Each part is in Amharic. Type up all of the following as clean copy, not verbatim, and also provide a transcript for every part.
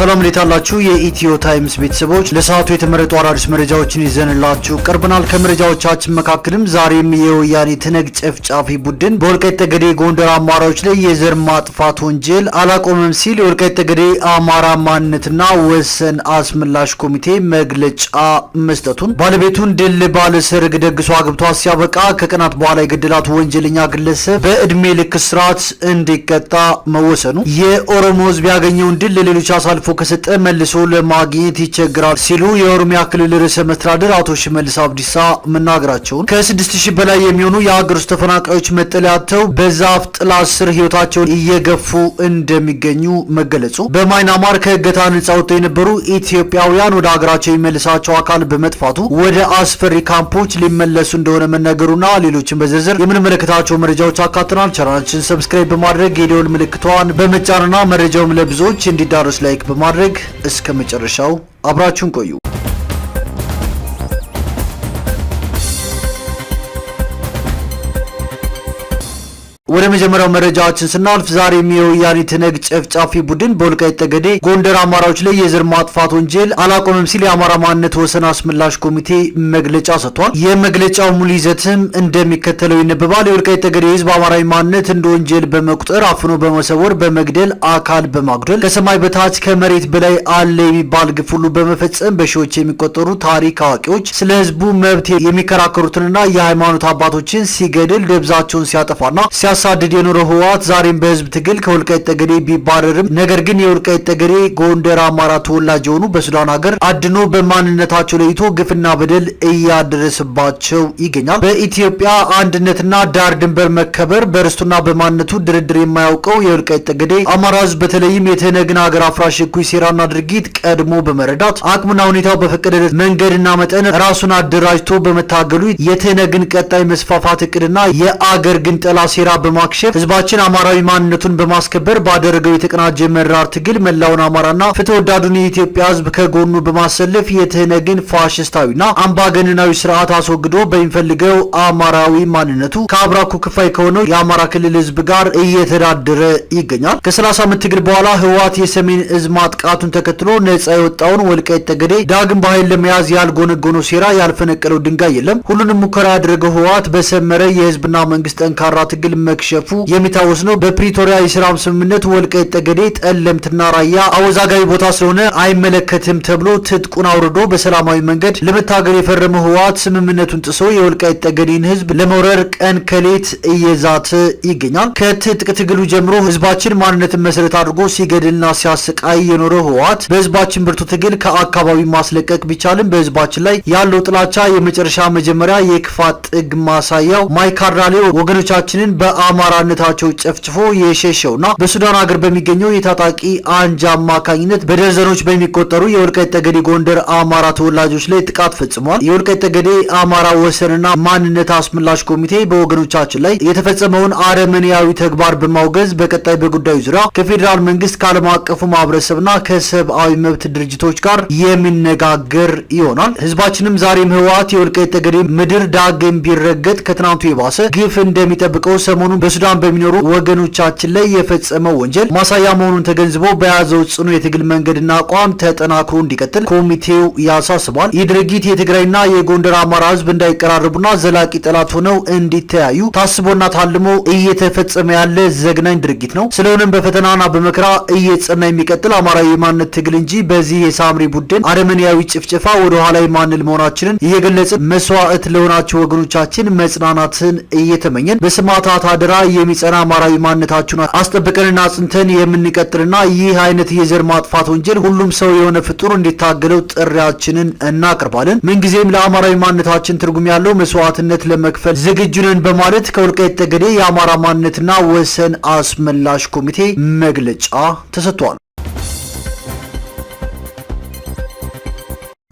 ሰላም ሌታላችሁ የኢትዮ ታይምስ ቤተሰቦች ለሰዓቱ የተመረጡ አዳዲስ መረጃዎችን ይዘንላችሁ ቀርበናል። ከመረጃዎቻችን መካከልም ዛሬም የወያኔ ትነግ ጨፍጫፊ ቡድን በወልቃይት ጠገዴ ጎንደር አማራዎች ላይ የዘር ማጥፋት ወንጀል አላቆመም ሲል የወልቃይት ጠገዴ አማራ ማንነትና ወሰን አስመላሽ ኮሚቴ መግለጫ መስጠቱን ባለቤቱን ድል ባለ ሰርግ ደግሶ አግብቷ ሲያበቃ ከቀናት በኋላ የገደላት ወንጀለኛ ግለሰብ በእድሜ ልክ እስራት እንዲቀጣ መወሰኑ የኦሮሞ ሕዝብ ያገኘውን ድል ለሌሎች አሳልፎ ከሰጠ መልሶ ለማግኘት ይቸግራል ሲሉ የኦሮሚያ ክልል ርዕሰ መስተዳድር አቶ ሽመልስ አብዲሳ መናገራቸውን ከ6000 በላይ የሚሆኑ የሀገር ውስጥ ተፈናቃዮች መጠለያ አጥተው በዛፍ ጥላ ስር ህይወታቸውን እየገፉ እንደሚገኙ መገለጹ፣ በማይናማር ከእገታ ነጻ ወጥተው የነበሩ ኢትዮጵያውያን ወደ ሀገራቸው የሚመልሳቸው አካል በመጥፋቱ ወደ አስፈሪ ካምፖች ሊመለሱ እንደሆነ መነገሩና ሌሎችን በዝርዝር የምንመለከታቸው መረጃዎች አካተናል። ቻናላችንን ሰብስክራይብ በማድረግ የደወል ምልክቷን በመጫንና መረጃውም ለብዙዎች እንዲዳረስ ላይክ በማድረግ እስከ መጨረሻው አብራችሁን ቆዩ። ወደ መጀመሪያው መረጃችን ስናልፍ ዛሬም የወያኔ ትነግ ጨፍጫፊ ቡድን በወልቃይት ጠገዴ ጎንደር አማራዎች ላይ የዘር ማጥፋት ወንጀል አላቆመም ሲል የአማራ ማንነት ወሰን አስመላሽ ኮሚቴ መግለጫ ሰጥቷል። የመግለጫው ሙሉ ይዘትም እንደሚከተለው ይነበባል። የወልቃይት ጠገዴ ህዝብ አማራዊ ማንነት እንደ ወንጀል በመቁጠር አፍኖ በመሰወር በመግደል አካል በማጉደል ከሰማይ በታች ከመሬት በላይ አለ የሚባል ግፍ ሁሉ በመፈጸም በሺዎች የሚቆጠሩ ታሪክ አዋቂዎች ስለ ህዝቡ መብት የሚከራከሩትንና የሃይማኖት አባቶችን ሲገድል ደብዛቸውን ሲያጠፋና ሳድድ የኖረው ህወሓት ዛሬም በህዝብ ትግል ከወልቃይት ጠገዴ ቢባረርም ነገር ግን የወልቃይት ጠገዴ ጎንደር አማራ ተወላጅ የሆኑ በሱዳን ሀገር አድኖ በማንነታቸው ለይቶ ግፍና በደል እያደረሰባቸው ይገኛል። በኢትዮጵያ አንድነትና ዳር ድንበር መከበር በርስቱና በማንነቱ ድርድር የማያውቀው የወልቃይት ጠገዴ አማራ ህዝብ በተለይም የተነግን ሀገር አፍራሽ እኩይ ሴራና ድርጊት ቀድሞ በመረዳት አቅሙና ሁኔታው በፈቀደለት መንገድና መጠን ራሱን አደራጅቶ በመታገሉ የተነግን ቀጣይ መስፋፋት እቅድና የአገር ግንጠላ ሴራ በማክሸፍ ህዝባችን አማራዊ ማንነቱን በማስከበር ባደረገው የተቀናጀ መራር ትግል መላውን አማራና ፍትህ ወዳዱን የኢትዮጵያ ህዝብ ከጎኑ በማሰለፍ የትህነግን ፋሽስታዊና አምባገነናዊ ስርዓት አስወግዶ በሚፈልገው አማራዊ ማንነቱ ከአብራኩ ክፋይ ከሆነው የአማራ ክልል ህዝብ ጋር እየተዳደረ ይገኛል። ከ30 ዓመት ትግል በኋላ ህወሓት የሰሜን እዝ ማጥቃቱን ተከትሎ ነጻ የወጣውን ወልቃይት ጠገዴ ዳግም በኃይል ለመያዝ ያልጎነጎነው ሴራ ያልፈነቀለው ድንጋይ የለም። ሁሉንም ሙከራ ያደረገው ህወሓት በሰመረ የህዝብና መንግስት ጠንካራ ትግል መክሸፉ የሚታወስ ነው። በፕሪቶሪያ የሰላም ስምምነት ወልቃይት ጠገዴ ጠለምትና ራያ አወዛጋቢ ቦታ ስለሆነ አይመለከትም ተብሎ ትጥቁን አውርዶ በሰላማዊ መንገድ ለመታገል የፈረመው ህወሓት ስምምነቱን ጥሶ የወልቃይት ጠገዴን ህዝብ ለመውረር ቀን ከሌት እየዛተ ይገኛል። ከትጥቅ ትግሉ ጀምሮ ህዝባችን ማንነትን መሰረት አድርጎ ሲገድልና ሲያሰቃይ የኖረው ህወሓት በህዝባችን ብርቱ ትግል ከአካባቢ ማስለቀቅ ቢቻልም በህዝባችን ላይ ያለው ጥላቻ የመጨረሻ መጀመሪያ የክፋት ጥግ ማሳያው ማይካድራ ላይ ወገኖቻችንን በአማራነታቸው ጨፍጭፎ የሸሸውና በሱዳን ሀገር በሚገኘው የታጣቂ አንጃ አማካኝነት በደርዘኖች በሚቆጠሩ የወልቃይት ጠገዴ ጎንደር አማራ ተወላጆች ላይ ጥቃት ፈጽሟል። የወልቃይት ጠገዴ አማራ ወሰንና ማንነት አስመላሽ ኮሚቴ በወገኖቻችን ላይ የተፈጸመውን አረመኔያዊ ተግባር በማውገዝ በቀጣይ በጉዳዩ ዙሪያ ከፌዴራል መንግስት ከዓለም አቀፉ ማህበረሰብና ከሰብአዊ መብት ድርጅቶች ጋር የሚነጋገር ይሆናል። ህዝባችንም ዛሬም ህወሓት የወልቃይት ጠገዴ ምድር ዳግም ቢረገጥ ከትናንቱ የባሰ ግፍ እንደሚጠብቀው ሰሞኑን በሱዳን በሚኖሩ ወገኖቻችን ላይ የፈጸመው ወንጀል ማሳያ መሆኑን ተገንዝቦ በያዘው ጽኑ የትግል መንገድና አቋም ተጠናክሮ እንዲቀጥል ኮሚቴው ያሳስባል። ይህ ድርጊት የትግራይና የጎንደር አማራ ህዝብ እንዳይቀራረቡና ዘላቂ ጠላት ሆነው እንዲተያዩ ታስቦና ታልሞ እየተፈጸመ ያለ ዘግናኝ ድርጊት ነው። ስለሆነም በፈተናና በመከራ እየጸና የሚቀጥል አማራዊ የማንነት ትግል እንጂ በዚህ የሳምሪ ቡድን አረመኔያዊ ጭፍጨፋ ወደ ኋላ የማንል መሆናችንን እየገለጽን መስዋዕት ለሆናቸው ወገኖቻችን መጽናናትን እየተመኘን በስማታት አደራ የሚጸና አማራዊ ማንነታችሁን አስጠብቀንና አጽንተን የምንቀጥልና ይህ አይነት የዘር ማጥፋት ወንጀል ሁሉም ሰው የሆነ ፍጡር እንዲታገለው ጥሪያችንን እናቀርባለን። ምንጊዜም ለአማራዊ ማንነታችን ትርጉም ያለው መስዋዕትነት ለመክፈል ዝግጁ ነን በማለት ከወልቃይት ጠገዴ የአማራ ማንነትና ወሰን አስመላሽ ኮሚቴ መግለጫ ተሰጥቷል።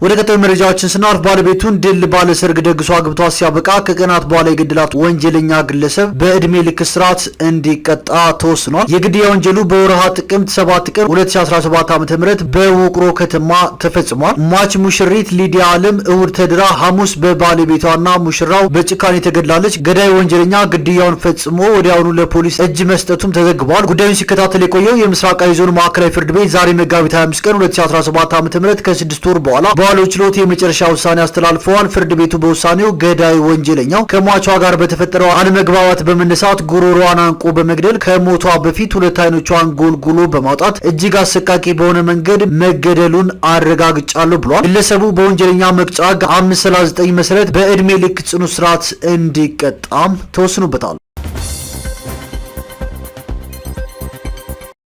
ወደ ቀጣዩ መረጃዎችን ስናልፍ ባለቤቱን ድል ባለ ሰርግ ደግሶ አግብቷት ሲያበቃ ከቀናት በኋላ የገደላት ወንጀለኛ ግለሰብ በእድሜ ልክ እስራት እንዲቀጣ ተወስኗል። የግድያ ወንጀሉ በወርሃ ጥቅምት 7 ቀን 2017 ዓ.ም በውቅሮ ከተማ ተፈጽሟል። ሟች ሙሽሪት ሊዲያ አለም እሁድ ተድራ ሐሙስ በባለቤቷና ሙሽራው በጭካኔ ተገድላለች። ገዳይ ወንጀለኛ ግድያውን ፈጽሞ ወዲያውኑ ለፖሊስ እጅ መስጠቱም ተዘግቧል። ጉዳዩን ሲከታተል የቆየው የምስራቃዊ ዞን ማዕከላዊ ፍርድ ቤት ዛሬ መጋቢት 25 ቀን 2017 ዓ.ም ከ6 ወር በኋላ ባለው ችሎት የመጨረሻ ውሳኔ አስተላልፈዋል። ፍርድ ቤቱ በውሳኔው ገዳይ ወንጀለኛው ከሟቿ ጋር በተፈጠረው አለመግባባት በመነሳት ጉሮሮዋን አንቆ በመግደል ከሞቷ በፊት ሁለት አይኖቿን ጎልጉሎ በማውጣት እጅግ አሰቃቂ በሆነ መንገድ መገደሉን አረጋግጫለሁ ብሏል። ግለሰቡ በወንጀለኛ መቅጫ ሕግ 539 መሰረት በእድሜ ልክ ጽኑ እስራት እንዲቀጣም ተወስኖበታል።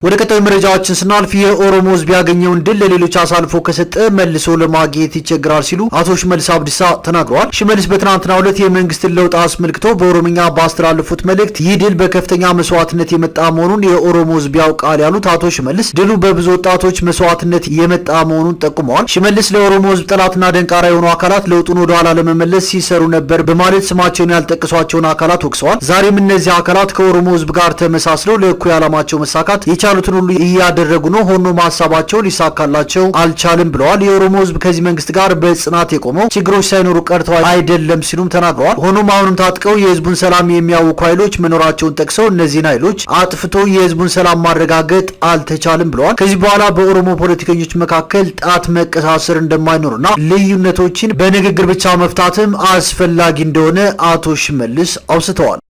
ወደ ቀጣዩ መረጃዎችን ስናልፍ የኦሮሞ ሕዝብ ያገኘውን ድል ለሌሎች አሳልፎ ከሰጠ መልሶ ለማግኘት ይቸግራል ሲሉ አቶ ሽመልስ አብዲሳ ተናግረዋል። ሽመልስ በትናንትናው ዕለት የመንግስትን ለውጥ አስመልክቶ በኦሮምኛ ባስተላለፉት መልእክት ይህ ድል በከፍተኛ መስዋዕትነት የመጣ መሆኑን የኦሮሞ ሕዝብ ያውቃል ያሉት አቶ ሽመልስ ድሉ በብዙ ወጣቶች መስዋዕትነት የመጣ መሆኑን ጠቁመዋል። ሽመልስ ለኦሮሞ ሕዝብ ጠላትና ደንቃራ የሆኑ አካላት ለውጡን ወደ ኋላ ለመመለስ ሲሰሩ ነበር በማለት ስማቸውን ያልጠቀሷቸውን አካላት ወቅሰዋል። ዛሬም እነዚህ አካላት ከኦሮሞ ሕዝብ ጋር ተመሳስለው ለእኩይ ዓላማቸው መሳካት ያሉትን ሁሉ እያደረጉ ነው። ሆኖም ሀሳባቸው ሊሳካላቸው አልቻልም ብለዋል። የኦሮሞ ሕዝብ ከዚህ መንግስት ጋር በጽናት የቆመው ችግሮች ሳይኖሩ ቀርተው አይደለም ሲሉም ተናግረዋል። ሆኖም አሁንም ታጥቀው የህዝቡን ሰላም የሚያውኩ ኃይሎች መኖራቸውን ጠቅሰው እነዚህን ኃይሎች አጥፍቶ የህዝቡን ሰላም ማረጋገጥ አልተቻልም ብለዋል። ከዚህ በኋላ በኦሮሞ ፖለቲከኞች መካከል ጣት መቀሳሰር እንደማይኖርና ልዩነቶችን በንግግር ብቻ መፍታትም አስፈላጊ እንደሆነ አቶ ሽመልስ አውስተዋል።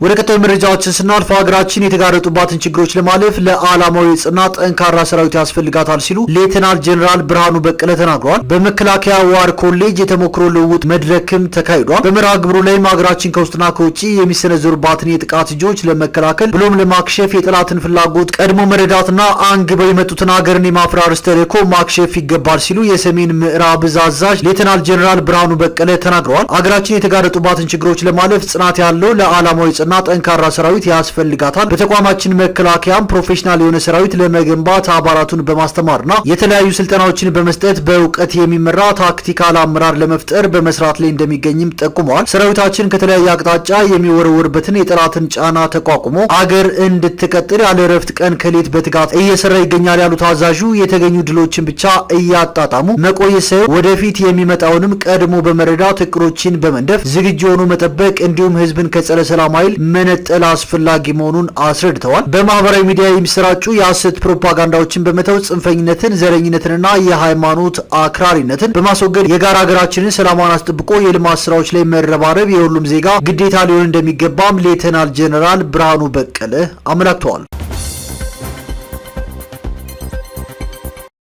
ወደ ቀጣዩ መረጃዎችን ስናልፍ ሀገራችን የተጋረጡባትን ችግሮች ለማለፍ ለዓላማው የጽና ጠንካራ ሰራዊት ያስፈልጋታል ሲሉ ሌተናል ጄኔራል ብርሃኑ በቀለ ተናግረዋል። በመከላከያ ዋር ኮሌጅ የተሞክሮ ልውውጥ መድረክም ተካሂዷል። በመርሃ ግብሩ ላይም ሀገራችን ከውስጥና ከውጭ የሚሰነዘሩባትን የጥቃት እጆች ለመከላከል ብሎም ለማክሸፍ የጠላትን ፍላጎት ቀድሞ መረዳትና አንግበው የመጡትን ሀገርን የማፍራረስ ተልዕኮ ማክሸፍ ይገባል ሲሉ የሰሜን ምዕራብ እዝ አዛዥ ሌተናል ጄኔራል ብርሃኑ በቀለ ተናግረዋል። ሀገራችን የተጋረጡባትን ችግሮች ለማለፍ ጽናት ያለው ለዓላማው እና ጠንካራ ሰራዊት ያስፈልጋታል። በተቋማችን መከላከያም ፕሮፌሽናል የሆነ ሰራዊት ለመገንባት አባላቱን በማስተማርና የተለያዩ ስልጠናዎችን በመስጠት በእውቀት የሚመራ ታክቲካል አመራር ለመፍጠር በመስራት ላይ እንደሚገኝም ጠቁመዋል። ሰራዊታችን ከተለያየ አቅጣጫ የሚወረወርበትን የጠላትን ጫና ተቋቁሞ አገር እንድትቀጥል ያለ እረፍት ቀን ከሌት በትጋት እየሰራ ይገኛል ያሉት አዛዡ የተገኙ ድሎችን ብቻ እያጣጣሙ መቆየት ሳይሆን ወደፊት የሚመጣውንም ቀድሞ በመረዳት እቅዶችን በመንደፍ ዝግጁ ሆኖ መጠበቅ እንዲሁም ህዝብን ከጸረ ሰላም ኃይል መነጠል አስፈላጊ መሆኑን አስረድተዋል። በማህበራዊ ሚዲያ የሚሰራጩ የሐሰት ፕሮፓጋንዳዎችን በመተው ጽንፈኝነትን፣ ዘረኝነትንና የሃይማኖት አክራሪነትን በማስወገድ የጋራ ሀገራችንን ሰላሟን አስጠብቆ የልማት ስራዎች ላይ መረባረብ የሁሉም ዜጋ ግዴታ ሊሆን እንደሚገባም ሌተናል ጄኔራል ብርሃኑ በቀለ አመላክተዋል።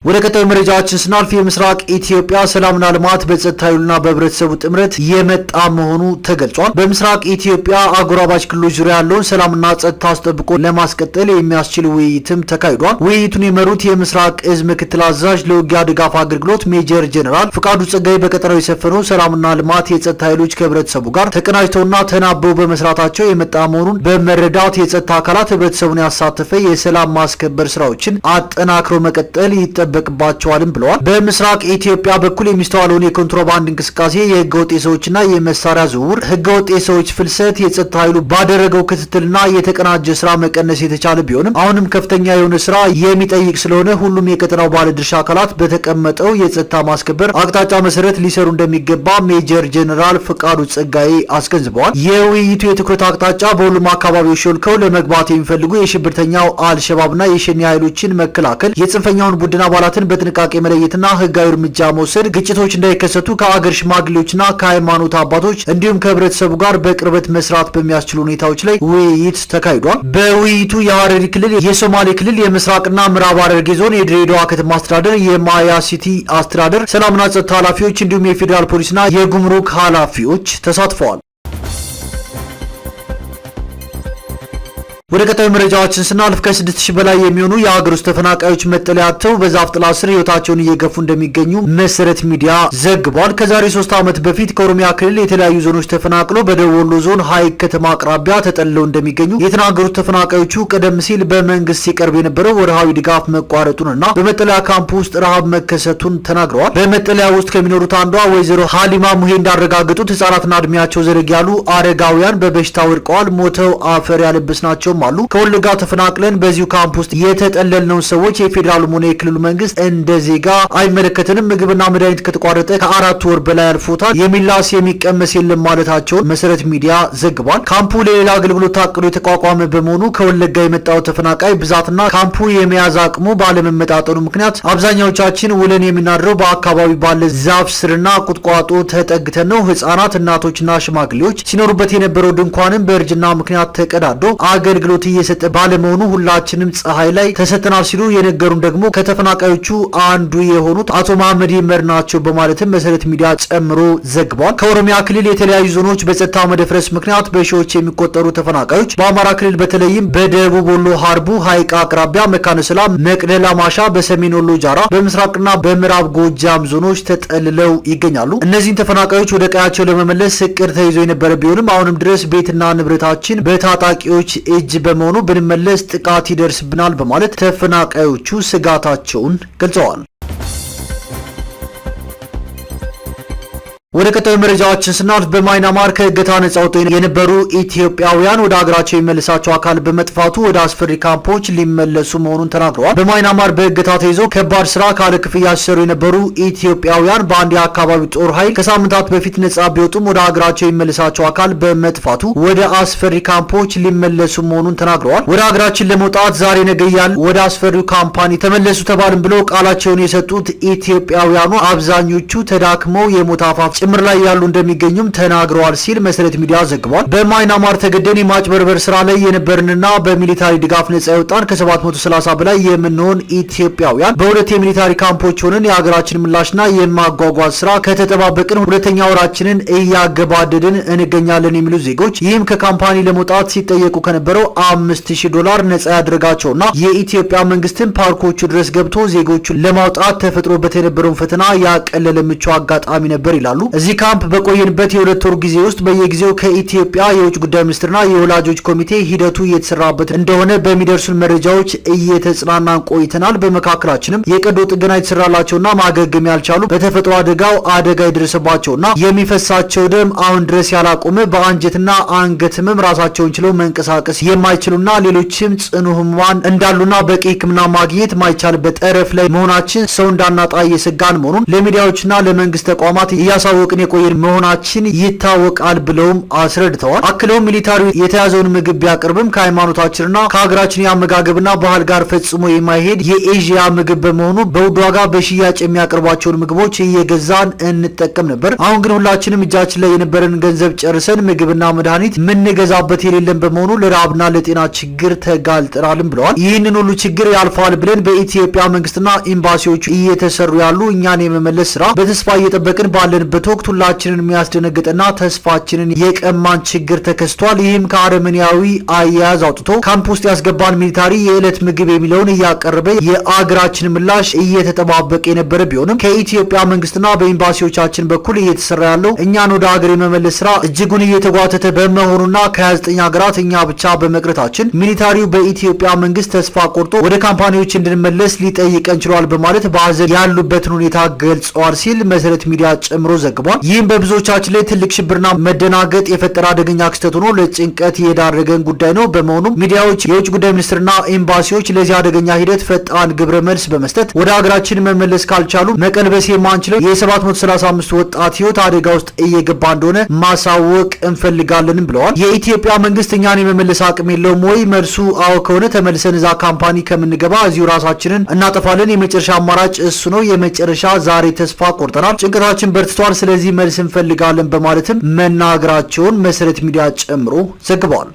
ወደ ቀጣዩ መረጃዎችን ስናልፍ የምስራቅ ኢትዮጵያ ሰላምና ልማት በጸጥታ ኃይሉና በህብረተሰቡ ጥምረት የመጣ መሆኑ ተገልጿል። በምስራቅ ኢትዮጵያ አጎራባች ክልሎች ዙሪያ ያለውን ሰላምና ጸጥታ አስጠብቆ ለማስቀጠል የሚያስችል ውይይትም ተካሂዷል። ውይይቱን የመሩት የምስራቅ እዝ ምክትል አዛዥ ለውጊያ ድጋፍ አገልግሎት ሜጀር ጄኔራል ፍቃዱ ጸጋይ በቀጠናው የሰፈነው ሰላምና ልማት የጸጥታ ኃይሎች ከህብረተሰቡ ጋር ተቀናጅተውና ተናበው በመስራታቸው የመጣ መሆኑን በመረዳት የጸጥታ አካላት ህብረተሰቡን ያሳተፈ የሰላም ማስከበር ስራዎችን አጠናክሮ መቀጠል ይጠበቅባቸዋልም ብለዋል። በምስራቅ ኢትዮጵያ በኩል የሚስተዋለውን የኮንትሮባንድ እንቅስቃሴ፣ የህገወጥ የሰዎችና የመሳሪያ ዝውውር፣ ህገወጥ የሰዎች ፍልሰት የጸጥታ ኃይሉ ባደረገው ክትትልና የተቀናጀ ስራ መቀነስ የተቻለ ቢሆንም አሁንም ከፍተኛ የሆነ ስራ የሚጠይቅ ስለሆነ ሁሉም የቀጠናው ባለድርሻ አካላት በተቀመጠው የጸጥታ ማስከበር አቅጣጫ መሰረት ሊሰሩ እንደሚገባ ሜጀር ጄኔራል ፍቃዱ ጸጋዬ አስገንዝበዋል። የውይይቱ የትኩረት አቅጣጫ በሁሉም አካባቢዎች ሾልከው ለመግባት የሚፈልጉ የሽብርተኛው አልሸባብና የሸኔ ኃይሎችን መከላከል፣ የጽንፈኛውን ቡድን አባላትን በጥንቃቄ መለየትና ህጋዊ እርምጃ መውሰድ፣ ግጭቶች እንዳይከሰቱ ከአገር ሽማግሌዎችና ከሃይማኖት አባቶች እንዲሁም ከህብረተሰቡ ጋር በቅርበት መስራት በሚያስችሉ ሁኔታዎች ላይ ውይይት ተካሂዷል። በውይይቱ የሐረሪ ክልል፣ የሶማሌ ክልል፣ የምስራቅና ምዕራብ ሐረርጌ ዞን፣ የድሬዳዋ ከተማ አስተዳደር፣ የማያ ሲቲ አስተዳደር ሰላምና ጸጥታ ኃላፊዎች እንዲሁም የፌዴራል ፖሊስና የጉምሩክ ኃላፊዎች ተሳትፈዋል። ወደ ቀጣዩ መረጃዎችን ስናልፍ ከ6000 በላይ የሚሆኑ የሀገር ውስጥ ተፈናቃዮች መጠለያ አጥተው በዛፍ ጥላ ስር ህይወታቸውን እየገፉ እንደሚገኙ መሰረት ሚዲያ ዘግቧል። ከዛሬ 3 ዓመት በፊት ከኦሮሚያ ክልል የተለያዩ ዞኖች ተፈናቅለው በደቡብ ወሎ ዞን ሀይቅ ከተማ አቅራቢያ ተጠልለው እንደሚገኙ የተናገሩት ተፈናቃዮቹ ቀደም ሲል በመንግስት ሲቀርብ የነበረው ወርሃዊ ድጋፍ መቋረጡንና በመጠለያ ካምፕ ውስጥ ረሃብ መከሰቱን ተናግረዋል። በመጠለያ ውስጥ ከሚኖሩት አንዷ ወይዘሮ ሀሊማ ሙሄ እንዳረጋገጡት ህጻናትና እድሜያቸው ዘለግ ያሉ አረጋውያን በበሽታ ወድቀዋል፣ ሞተው አፈር ያለበስናቸው አሉ። ከወለጋ ተፈናቅለን በዚሁ ካምፕ ውስጥ የተጠለልነው ሰዎች የፌዴራሉ ሆነ የክልሉ መንግስት እንደ ዜጋ አይመለከተንም። ምግብና መድኃኒት ከተቋረጠ ከ4 ወር በላይ አልፎታል። የሚላስ የሚቀመስ የለም ማለታቸውን መሰረት ሚዲያ ዘግቧል። ካምፑ ለሌላ አገልግሎት ታቅዶ የተቋቋመ በመሆኑ ከወለጋ የመጣው ተፈናቃይ ብዛትና ካምፑ የመያዝ አቅሙ ባለመመጣጠኑ ምክንያት አብዛኛዎቻችን ውለን የምናድረው በአካባቢ ባለ ዛፍ ስርና ቁጥቋጦ ተጠግተን ነው። ህጻናት፣ እናቶችና ሽማግሌዎች ሲኖሩበት የነበረው ድንኳንም በእርጅና ምክንያት ተቀዳዶ አገልግሎት እየሰጠ ባለመሆኑ ሁላችንም ፀሐይ ላይ ተሰጥተናል ሲሉ የነገሩን ደግሞ ከተፈናቃዮቹ አንዱ የሆኑት አቶ መሐመድ ይመር ናቸው በማለትም መሰረት ሚዲያ ጨምሮ ዘግቧል። ከኦሮሚያ ክልል የተለያዩ ዞኖች በጸጥታ መደፍረስ ምክንያት በሺዎች የሚቆጠሩ ተፈናቃዮች በአማራ ክልል በተለይም በደቡብ ወሎ ሀርቡ ሐይቅ አቅራቢያ መካነ ሰላም፣ መቅደላ ማሻ፣ በሰሜን ወሎ ጃራ፣ በምስራቅና በምዕራብ ጎጃም ዞኖች ተጠልለው ይገኛሉ። እነዚህን ተፈናቃዮች ወደ ቀያቸው ለመመለስ እቅድ ተይዞ የነበረ ቢሆንም አሁንም ድረስ ቤትና ንብረታችን በታጣቂዎች እጅ በመሆኑ ብንመለስ ጥቃት ይደርስብናል በማለት ተፈናቃዮቹ ስጋታቸውን ገልጸዋል። ወደ ቀጣዩ መረጃዎችን ስናልፍ በማይናማር ከእገታ ነጻ ወጥተው የነበሩ ኢትዮጵያውያን ወደ ሀገራቸው የሚመልሳቸው አካል በመጥፋቱ ወደ አስፈሪ ካምፖች ሊመለሱ መሆኑን ተናግረዋል። በማይናማር በእገታ ተይዘው ከባድ ስራ ካለ ክፍያ ሲሰሩ የነበሩ ኢትዮጵያውያን በአንድ የአካባቢው ጦር ኃይል ከሳምንታት በፊት ነጻ ቢወጡም ወደ ሀገራቸው የሚመልሳቸው አካል በመጥፋቱ ወደ አስፈሪ ካምፖች ሊመለሱ መሆኑን ተናግረዋል። ወደ ሀገራችን ለመውጣት ዛሬ ነገ እያልን ወደ አስፈሪው ካምፓኒ ተመለሱ ተባልን ብለው ቃላቸውን የሰጡት ኢትዮጵያውያኑ አብዛኞቹ ተዳክመው የሞት አፋፍ ጭምር ላይ ያሉ እንደሚገኙም ተናግረዋል ሲል መሰረት ሚዲያ ዘግቧል። በማይናማር ተገደን የማጭበርበር ስራ ላይ የነበርንና በሚሊታሪ ድጋፍ ነጻ የወጣን ከ730 በላይ የምንሆን ኢትዮጵያውያን በሁለት የሚሊታሪ ካምፖች ሆነን የሀገራችን ምላሽና የማጓጓዝ ስራ ከተጠባበቅን ሁለተኛ ወራችንን እያገባደድን እንገኛለን የሚሉ ዜጎች ይህም ከካምፓኒ ለመውጣት ሲጠየቁ ከነበረው $5000 ነጻ ያደረጋቸውና የኢትዮጵያ መንግስትን ፓርኮቹ ድረስ ገብቶ ዜጎቹን ለማውጣት ተፈጥሮበት የነበረውን ፈተና ያቀለለ ምቹ አጋጣሚ ነበር ይላሉ። እዚህ ካምፕ በቆየንበት የሁለት ወር ጊዜ ውስጥ በየጊዜው ከኢትዮጵያ የውጭ ጉዳይ ሚኒስትርና የወላጆች ኮሚቴ ሂደቱ እየተሰራበት እንደሆነ በሚደርሱን መረጃዎች እየተጽናናን ቆይተናል። በመካከላችንም የቀዶ ጥገና የተሰራላቸውና ማገገም ያልቻሉ በተፈጥሮ አደጋው አደጋ የደረሰባቸውና የሚፈሳቸው ደም አሁን ድረስ ያላቆመ በአንጀትና አንገት ህመም ራሳቸውን ችለው መንቀሳቀስ የማይችሉና ሌሎችም ጽኑ ህሙማን እንዳሉና በቂ ሕክምና ማግኘት ማይቻልበት ጠረፍ ላይ መሆናችን ሰው እንዳናጣ እየሰጋን መሆኑን ለሚዲያዎችና ለመንግስት ተቋማት እያሳወቅን የቆየን መሆናችን ይታወቃል ብለውም አስረድተዋል። አክለውም ሚሊታሪው የተያዘውን ምግብ ቢያቀርብም ከሃይማኖታችንና ከሀገራችን የአመጋገብና ባህል ጋር ፈጽሞ የማይሄድ የኤዥያ ምግብ በመሆኑ በውድ ዋጋ በሽያጭ የሚያቀርቧቸውን ምግቦች እየገዛን እንጠቀም ነበር። አሁን ግን ሁላችንም እጃችን ላይ የነበረን ገንዘብ ጨርሰን ምግብና መድኃኒት ምንገዛበት የሌለን በመሆኑ ለረሃብና ለጤና ችግር ተጋልጠናልም ብለዋል። ይህንን ሁሉ ችግር ያልፋል ብለን በኢትዮጵያ መንግስትና ኤምባሲዎቹ እየተሰሩ ያሉ እኛን የመመለስ ስራ በተስፋ እየጠበቅን ባለንበት ወቅት ሁላችንን የሚያስደነግጥና ተስፋችንን የቀማን ችግር ተከስቷል። ይህም ከአረመኔያዊ አያያዝ አውጥቶ ካምፕ ውስጥ ያስገባን ሚሊታሪ የዕለት ምግብ የሚለውን እያቀረበ የአገራችን ምላሽ እየተጠባበቀ የነበረ ቢሆንም ከኢትዮጵያ መንግስትና በኤምባሲዎቻችን በኩል እየተሰራ ያለው እኛን ወደ ሀገር የመመለስ ስራ እጅጉን እየተጓተተ በመሆኑና ከ29 ሀገራት እኛ ብቻ በመቅረታችን ሚሊታሪው በኢትዮጵያ መንግስት ተስፋ ቆርጦ ወደ ካምፓኒዎች እንድንመለስ ሊጠይቀን ችሏል በማለት በሀዘን ያሉበትን ሁኔታ ገልጸዋል ሲል መሰረት ሚዲያ ጨምሮ ዘግቧል። ይህም በብዙዎቻችን ላይ ትልቅ ሽብርና መደናገጥ የፈጠረ አደገኛ ክስተት ሆኖ ለጭንቀት የዳረገን ጉዳይ ነው። በመሆኑም ሚዲያዎች፣ የውጭ ጉዳይ ሚኒስትርና ኤምባሲዎች ለዚህ አደገኛ ሂደት ፈጣን ግብረ መልስ በመስጠት ወደ ሀገራችን መመለስ ካልቻሉ መቀልበስ የማንችለው የ735 ወጣት ህይወት አደጋ ውስጥ እየገባ እንደሆነ ማሳወቅ እንፈልጋለንም ብለዋል። የኢትዮጵያ መንግስት እኛን የመመለስ አቅም የለውም ወይ? መልሱ አዎ ከሆነ ተመልሰን እዛ ካምፓኒ ከምንገባ እዚሁ ራሳችንን እናጠፋለን። የመጨረሻ አማራጭ እሱ ነው። የመጨረሻ ዛሬ ተስፋ ቆርጠናል። ጭንቀታችን በርትቷል። ስለዚህ መልስ እንፈልጋለን በማለትም መናገራቸውን መሰረት ሚዲያ ጨምሮ ዘግቧል።